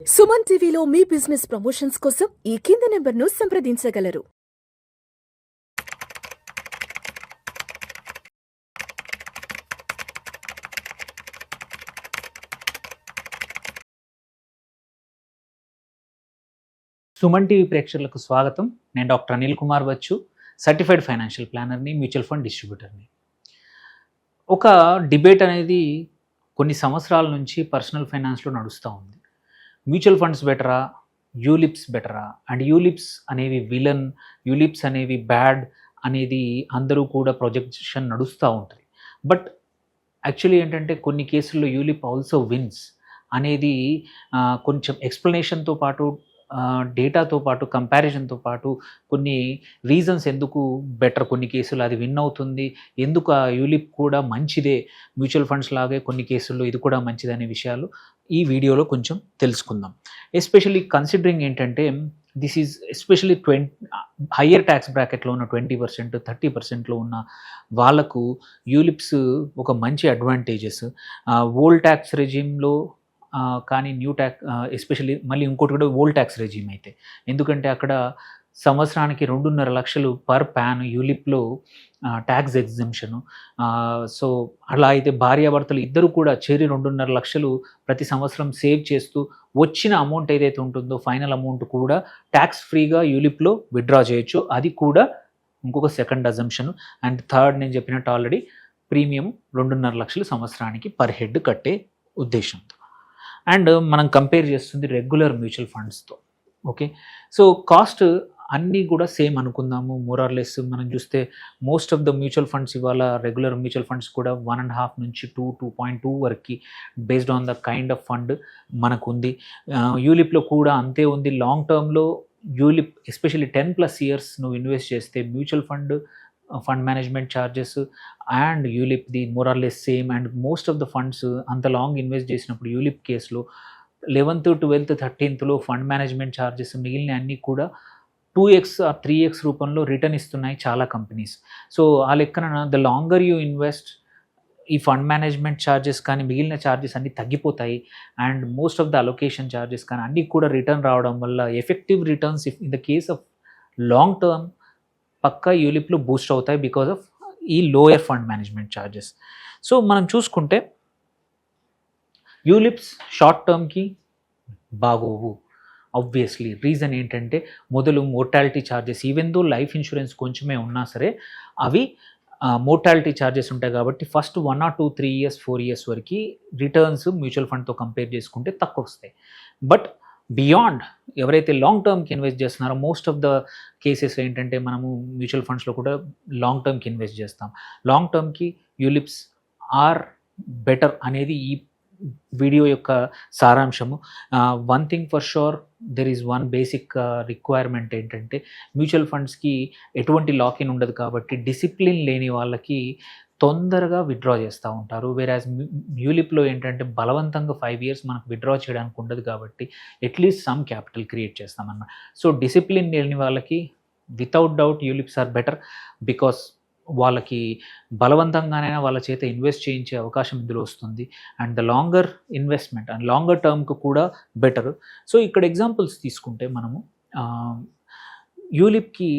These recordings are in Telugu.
సుమన్ టీవీలో మీ బిజినెస్ ప్రమోషన్స్ కోసం ఈ కింది నెంబర్ను సంప్రదించగలరు. సుమన్ టీవీ ప్రేక్షకులకు స్వాగతం. నేను డాక్టర్ అనిల్ కుమార్ వచ్చు, సర్టిఫైడ్ ఫైనాన్షియల్ ప్లానర్ని, మ్యూచువల్ ఫండ్ డిస్ట్రిబ్యూటర్ని. ఒక డిబేట్ అనేది కొన్ని సంవత్సరాల నుంచి పర్సనల్ ఫైనాన్స్లో నడుస్తూ ఉంది. మ్యూచువల్ ఫండ్స్ బెటరా, యూలిప్స్ బెటరా, అండ్ యూలిప్స్ అనేవి విలన్, యూలిప్స్ అనేవి బ్యాడ్ అనేది అందరూ కూడా ప్రొజెక్షన్ నడుస్తూ ఉంటుంది. బట్ యాక్చువల్లీ ఏంటంటే కొన్ని కేసుల్లో యూలిప్ ఆల్సో విన్స్ అనేది కొంచెం ఎక్స్ప్లెనేషన్తో పాటు డేటాతో పాటు కంపారిజన్తో పాటు కొన్ని రీజన్స్ ఎందుకు బెటర్ కొన్ని కేసులు అది విన్ అవుతుంది, ఎందుకు ఆ యూలిప్ కూడా మంచిదే, మ్యూచువల్ ఫండ్స్ లాగే కొన్ని కేసుల్లో ఇది కూడా మంచిదే అనే విషయాలు ఈ వీడియోలో కొంచెం తెలుసుకుందాం. ఎస్పెషల్లీ కన్సిడరింగ్ ఏంటంటే this is especially higher tax బ్రాకెట్లో ఉన్న 20%, 30%లో ఉన్న వాళ్ళకు యూలిప్స్ ఒక మంచి అడ్వాంటేజెస్. ఓల్డ్ ట్యాక్స్ రెజిమ్లో కానీ న్యూ ట్యాక్స్ ఎస్పెషల్లీ మళ్ళీ ఇంకోటి కూడా ఓల్డ్ ట్యాక్స్ రెజీమ్ అయితే, ఎందుకంటే అక్కడ సంవత్సరానికి 2.5 లక్షలు పర్ ప్యాన్ యూలిప్లో ట్యాక్స్ ఎగ్జంప్షను. సో అలా అయితే భార్యాభర్తలు ఇద్దరు కూడా చేరి 2.5 లక్షలు ప్రతి సంవత్సరం సేవ్ చేస్తూ వచ్చిన అమౌంట్ ఏదైతే ఉంటుందో ఫైనల్ అమౌంట్ కూడా ట్యాక్స్ ఫ్రీగా యూలిప్లో విత్డ్రా చేయొచ్చు. అది కూడా ఇంకొక సెకండ్ అజంప్షన్. అండ్ థర్డ్, నేను చెప్పినట్టు ఆల్రెడీ ప్రీమియం 2.5 లక్షలు సంవత్సరానికి పర్ హెడ్ కట్టే ఉద్దేశంతో. అండ్ మనం కంపేర్ చేస్తుంది రెగ్యులర్ మ్యూచువల్ ఫండ్స్తో. ఓకే, సో కాస్ట్ అన్నీ కూడా సేమ్ అనుకుందాము, మోర్ ఆర్ లెస్. మనం చూస్తే most of the mutual funds ఇవాళ రెగ్యులర్ మ్యూచువల్ ఫండ్స్ కూడా 1.5 నుంచి 2.2 వరకు based on the kind of fund మనకు ఉంది. యూలిప్లో కూడా అంతే ఉంది. లాంగ్ టర్మ్లో యూలిప్ ఎస్పెషల్లీ 10+ ఇయర్స్ నువ్వు ఇన్వెస్ట్ చేస్తే mutual fund management charges and ULIP the more or less same. And most of the funds అంత లాంగ్ ఇన్వెస్ట్ చేసినప్పుడు యూలిప్ కేసులో 11th, 12th, 13th fund management charges మిగిలిన అన్నీ కూడా 2x or 3x రూపంలో రిటర్న్ ఇస్తున్నాయి చాలా కంపెనీస్. సో ఆ లెక్కన ద లాంగర్ యూ ఇన్వెస్ట్ ఈ ఫండ్ మేనేజ్మెంట్ ఛార్జెస్ కానీ మిగిలిన ఛార్జెస్ అన్నీ తగ్గిపోతాయి. And most of the allocation charges కానీ అన్నీ కూడా రిటర్న్ రావడం వల్ల effective returns in the case of long term పక్కా యూలిప్లో బూస్ట్ అవుతాయి బికాజ్ ఆఫ్ ఈ lower fund management charges. So మనం చూసుకుంటే యూలిప్స్ షార్ట్ టర్మ్కి బాగోవు. ఆబ్వియస్లీ రీజన్ ఏంటంటే మొదలు mortality charges, even though life insurance కొంచెమే ఉన్నా సరే అవి మోర్టాలిటీ ఛార్జెస్ ఉంటాయి కాబట్టి ఫస్ట్ 1 or 2, 3 years, 4 years వరకు రిటర్న్స్ మ్యూచువల్ ఫండ్తో కంపేర్ చేసుకుంటే తక్కువ వస్తాయి. బట్ బియాండ్ ఎవరైతే లాంగ్ టర్మ్కి ఇన్వెస్ట్ చేస్తున్నారో మోస్ట్ ఆఫ్ ద కేసెస్ ఏంటంటే మనము మ్యూచువల్ ఫండ్స్లో కూడా లాంగ్ టర్మ్కి ఇన్వెస్ట్ చేస్తాం. లాంగ్ టర్మ్కి యూలిప్స్ ఆర్ బెటర్ అనేది ఈ వీడియో యొక్క సారాంశము. One thing for sure, there is one basic requirement ఏంటంటే మ్యూచువల్ ఫండ్స్కి ఎటువంటి లాక్-ఇన్ ఉండదు కాబట్టి డిసిప్లిన్ లేని వాళ్ళకి తొందరగా విత్డ్రా చేస్తూ ఉంటారు. వేరాజ్ యూలిప్లో ఏంటంటే బలవంతంగా 5 years మనకు విత్డ్రా చేయడానికి ఉండదు కాబట్టి అట్లీస్ట్ సమ్ క్యాపిటల్ క్రియేట్ చేస్తామన్నమాట. సో డిసిప్లిన్ లేని వాళ్ళకి without doubt ULIPs are better because వాళ్ళకి బలవంతంగానైనా వాళ్ళ చేత ఇన్వెస్ట్ చేయించే అవకాశం ఇందులో వస్తుంది. And the longer investment and longer టర్మ్కి కూడా బెటర్. సో ఇక్కడ ఎగ్జాంపుల్స్ తీసుకుంటే మనము యూలిప్కి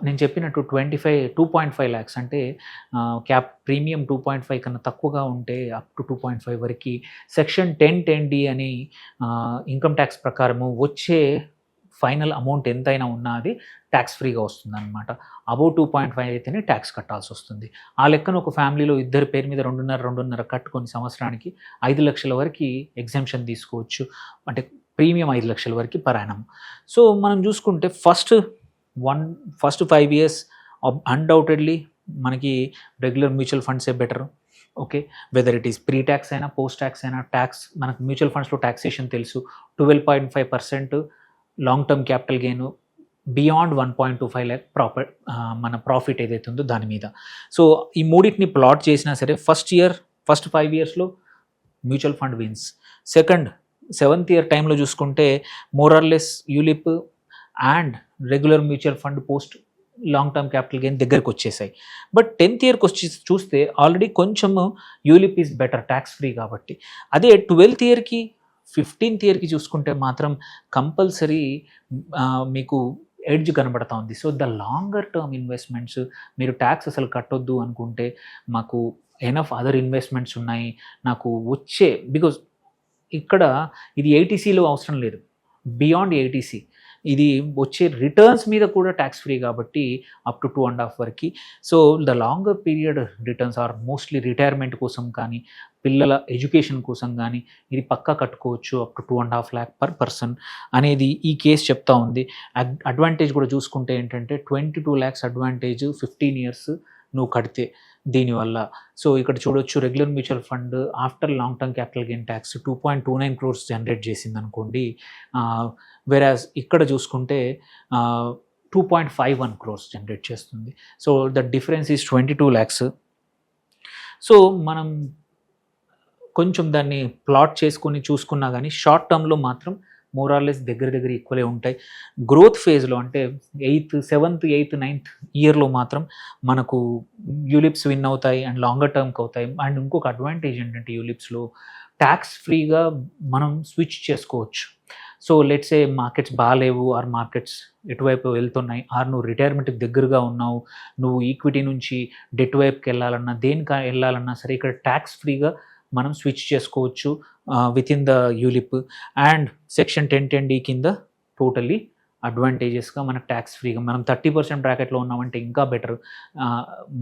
నేను చెప్పినట్టు 2.5 lakhs అంటే క్యాప్ ప్రీమియం 2.5 కన్నా తక్కువగా ఉంటే అప్ టు 2.5 వరకు సెక్షన్ 10(10)(d) అని ఇన్కమ్ ట్యాక్స్ ప్రకారము వచ్చే ఫైనల్ అమౌంట్ ఎంతైనా ఉన్నా అది ట్యాక్స్ ఫ్రీగా వస్తుంది అనమాట. అబౌవ్ 2.5 అయితేనే ట్యాక్స్ కట్టాల్సి వస్తుంది. ఆ లెక్కన ఒక ఫ్యామిలీలో ఇద్దరి పేరు మీద 2.5 కట్టుకొని సంవత్సరానికి 5 లక్షల వరకు ఎగ్జంప్షన్ తీసుకోవచ్చు. అంటే ప్రీమియం 5 లక్షల వరకు పర్ యానం. సో మనం చూసుకుంటే ఫస్ట్ 5 years అన్డౌటెడ్లీ మనకి రెగ్యులర్ మ్యూచువల్ ఫండ్సే better. Okay, whether it is pre tax అయినా పోస్ట్ ట్యాక్స్ అయినా ట్యాక్స్ మనకు మ్యూచువల్ ఫండ్స్లో ట్యాక్సేషన్ తెలుసు. 12.5% long term capital gain beyond 1.25 lakh మన ప్రాఫిట్ ఏదైతే ఉందో దాని మీద. సో ఈ మూడింటిని ప్లాట్ చేసినా సరే ఫస్ట్ 5 yearsలో mutual fund wins. Second 7th year టైంలో చూసుకుంటే more or less ULIP and regular mutual fund post long term capital gain దగ్గరకు వచ్చేసాయి. బట్ 10th ఇయర్కి వచ్చి చూస్తే ఆల్రెడీ కొంచెము ULIP is better tax free కాబట్టి. అదే 12th ఇయర్కి 15th ఇయర్కి చూసుకుంటే మాత్రం కంపల్సరీ మీకు ఎడ్జ్ కనబడతా ఉంది. So the longer term investments, మీరు ట్యాక్స్ అసలు కట్టొద్దు అనుకుంటే మాకు ఎనఫ్ అదర్ ఇన్వెస్ట్మెంట్స్ ఉన్నాయి, నాకు వచ్చే బికాజ్ ఇక్కడ ఇది ఏటీసీలో అవసరం లేదు, బియాండ్ ఏటీసీ ఇది వచ్చే రిటర్న్స్ మీద కూడా ట్యాక్స్ ఫ్రీ కాబట్టి అప్ టు 2.5 వరకు. So the longer period returns are mostly retirement కోసం కానీ పిల్లల ఎడ్యుకేషన్ కోసం కానీ ఇది పక్కా కట్టుకోవచ్చు up to 2.5 lakh per person అనేది ఈ కేసు చెప్తా ఉంది. అడ్వాంటేజ్ కూడా చూసుకుంటే ఏంటంటే 22 lakhs అడ్వాంటేజ్ 15 years నువ్వు కడితే దీనివల్ల. సో ఇక్కడ చూడొచ్చు regular mutual fund after long term capital gain tax 2.29 crores generate చేసింది అనుకోండి, వెరాజ్ ఇక్కడ చూసుకుంటే 2.51 crores జనరేట్ చేస్తుంది. So the difference is 22 lakhs. So మనం కొంచెం దాన్ని ప్లాట్ చేసుకొని చూసుకున్నా కానీ షార్ట్ టర్మ్లో మాత్రం మోరార్లెస్ దగ్గర ఈక్వలే ఉంటాయి. గ్రోత్ ఫేజ్లో అంటే 8th, 7th, 8th, 9th ఇయర్లో మాత్రం మనకు యూలిప్స్ విన్ అవుతాయి అండ్ లాంగర్ టర్మ్కి అవుతాయి. అండ్ ఇంకొక అడ్వాంటేజ్ ఏంటంటే యూలిప్స్లో ట్యాక్స్ ఫ్రీగా మనం స్విచ్ చేసుకోవచ్చు. సో లెట్స్ ఏ మార్కెట్స్ బాగాలేవు ఆర్ మార్కెట్స్ ఎటువైపు వెళ్తున్నాయి ఆర్ నువ్వు రిటైర్మెంట్కి దగ్గరగా ఉన్నావు, నువ్వు ఈక్విటీ నుంచి డెట్ వైపుకి వెళ్ళాలన్నా దేనికి వెళ్ళాలన్నా సరే ఇక్కడ ట్యాక్స్ ఫ్రీగా మనం స్విచ్ చేసుకోవచ్చు with in the ULIP. And section 1010D కింద టోటల్లీ అడ్వాంటేజెస్గా మనకు ట్యాక్స్ ఫ్రీగా మనం 30% బ్రాకెట్లో ఉన్నామంటే ఇంకా బెటర్.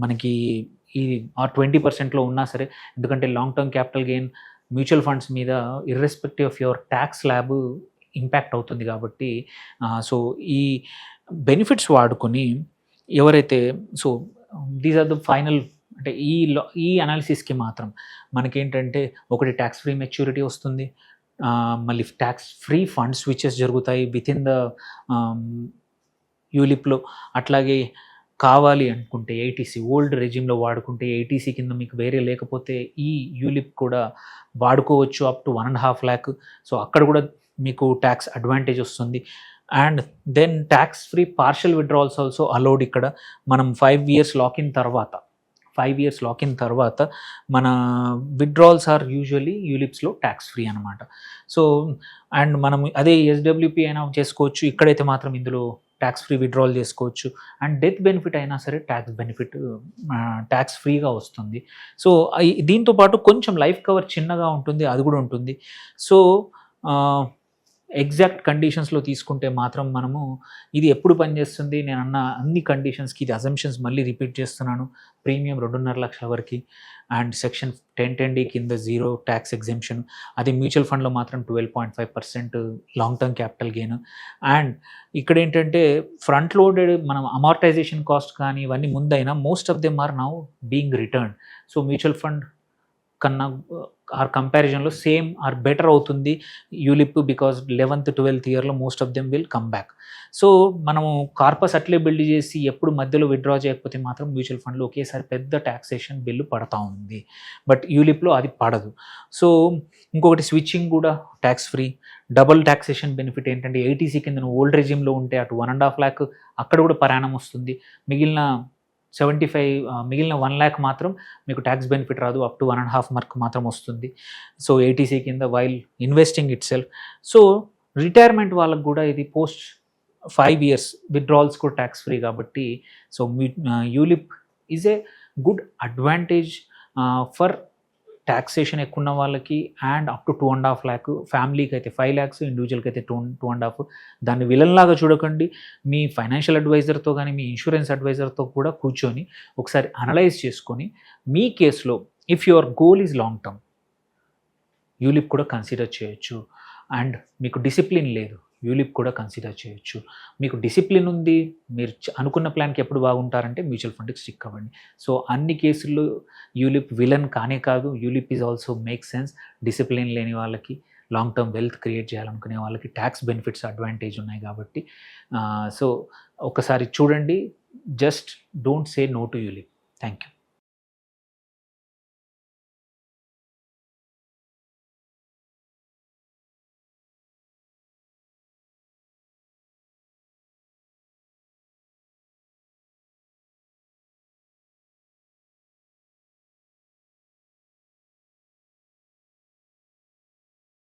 మనకి ఈ 20%లో ఉన్నా సరే, ఎందుకంటే long term capital gain mutual funds మీద irrespective of your tax slab impact అవుతుంది కాబట్టి సో ఈ బెనిఫిట్స్ వాడుకొని ఎవరైతే so these are the final అంటే ఈ అనాలిసిస్కి మాత్రం మనకేంటంటే ఒకటి ట్యాక్స్ ఫ్రీ మెచ్యూరిటీ వస్తుంది, మళ్ళీ ట్యాక్స్ ఫ్రీ ఫండ్ స్విచెస్ జరుగుతాయి విత్ ఇన్ ద యూలిప్లో. అట్లాగే కావాలి అనుకుంటే ఏటీసీ ఓల్డ్ రెజిమ్లో వాడుకుంటే ఏటీసీ కింద మీకు వేరే లేకపోతే ఈ యూలిప్ కూడా వాడుకోవచ్చు అప్ టు 1.5 lakh. సో అక్కడ కూడా మీకు ట్యాక్స్ అడ్వాంటేజ్ వస్తుంది. And then tax free partial withdrawals also allowed. ఇక్కడ మనం 5 years లాకిన్ తర్వాత మన విత్డ్రాల్స్ ఆర్ యూజువల్లీ యూలిప్స్లో ట్యాక్స్ ఫ్రీ అనమాట. సో అండ్ మనం అదే ఎస్డబ్ల్యూపీ అయినా చేసుకోవచ్చు, ఇక్కడైతే మాత్రం ఇందులో ట్యాక్స్ ఫ్రీ విత్డ్రాల్ చేసుకోవచ్చు. అండ్ డెత్ బెనిఫిట్ అయినా సరే ట్యాక్స్ ఫ్రీగా వస్తుంది. సో దీంతో పాటు కొంచెం లైఫ్ కవర్ చిన్నగా ఉంటుంది, అది కూడా ఉంటుంది. సో ఎగ్జాక్ట్ కండిషన్స్లో తీసుకుంటే మాత్రం మనము ఇది ఎప్పుడు పనిచేస్తుంది, నేను అన్న అన్ని కండిషన్స్కి ఇది అజంప్షన్స్ మళ్ళీ రిపీట్ చేస్తున్నాను. ప్రీమియం 2.5 lakhs వరకు అండ్ సెక్షన్ 1010D కింద 0 ట్యాక్స్ ఎగ్జెంప్షన్, అది మ్యూచువల్ ఫండ్లో మాత్రం 12.5% long term capital gain. And ఇక్కడ ఏంటంటే ఫ్రంట్ లోడెడ్ మనం అమార్టైజేషన్ కాస్ట్ కానీ ఇవన్నీ ముందైనా most of them are now being return. So mutual fund కన్నా ఆర్ కంపారిజన్లో సేమ్ ఆర్ బెటర్ అవుతుంది యూలిప్, బికాజ్ 11th, 12th ఇయర్లో most of them will come back. So మనము కార్పస్ అట్లే బిల్డ్ చేసి ఎప్పుడు మధ్యలో విత్డ్రా చేయకపోతే మాత్రం మ్యూచువల్ ఫండ్లో ఒకేసారి పెద్ద ట్యాక్సేషన్ బిల్లు పడతా ఉంది, బట్ యూలిప్లో అది పడదు. సో ఇంకొకటి స్విచ్చింగ్ కూడా tax free. Double taxation benefit ఏంటంటే ఏటీసీ కింద నువ్వు ఓల్డ్ రెజిమ్లో ఉంటే అటు 1.5 lakh అక్కడ కూడా పరాణం వస్తుంది, మిగిలిన 1 lakh మాత్రం మీకు ట్యాక్స్ బెనిఫిట్ రాదు, అప్ టు 1.5 mark మాత్రం వస్తుంది. సో ఏటీసీ కింద while investing it self. So retirement వాళ్ళకు కూడా ఇది పోస్ట్ 5 years విత్డ్రాల్స్ కూడా ట్యాక్స్ ఫ్రీ కాబట్టి so ULIP is a good advantage for taxation ఎక్కువ ఉన్న వాళ్ళకి. అండ్ అప్ టు 2.5 lakh, ఫ్యామిలీకి అయితే 5 lakhs, ఇండివిజువల్కి అయితే 2.5. దాన్ని విలన్లాగా చూడకండి, మీ ఫైనాన్షియల్ అడ్వైజర్తో కానీ మీ ఇన్సూరెన్స్ అడ్వైజర్తో కూడా కూర్చొని ఒకసారి అనలైజ్ చేసుకొని మీ కేసులో if your goal is long term ULIP కూడా కన్సిడర్ చేయొచ్చు. అండ్ మీకు డిసిప్లిన్ లేదు, యూలిప్ కూడా కన్సిడర్ చేయొచ్చు. మీకు డిసిప్లిన్ ఉంది, మీరు అనుకున్న ప్లాన్కి ఎప్పుడు బాగుంటారంటే మ్యూచువల్ ఫండ్కి స్టిక్ అవ్వండి. సో అన్ని కేసుల్లో యూలిప్ విలన్ కానే కాదు, ULIP is also make sense. Discipline లేని వాళ్ళకి, లాంగ్ టర్మ్ వెల్త్ క్రియేట్ చేయాలనుకునే వాళ్ళకి ట్యాక్స్ బెనిఫిట్స్ అడ్వాంటేజ్ ఉన్నాయి కాబట్టి సో ఒకసారి చూడండి. Just don't say no to ULIP. Thank you.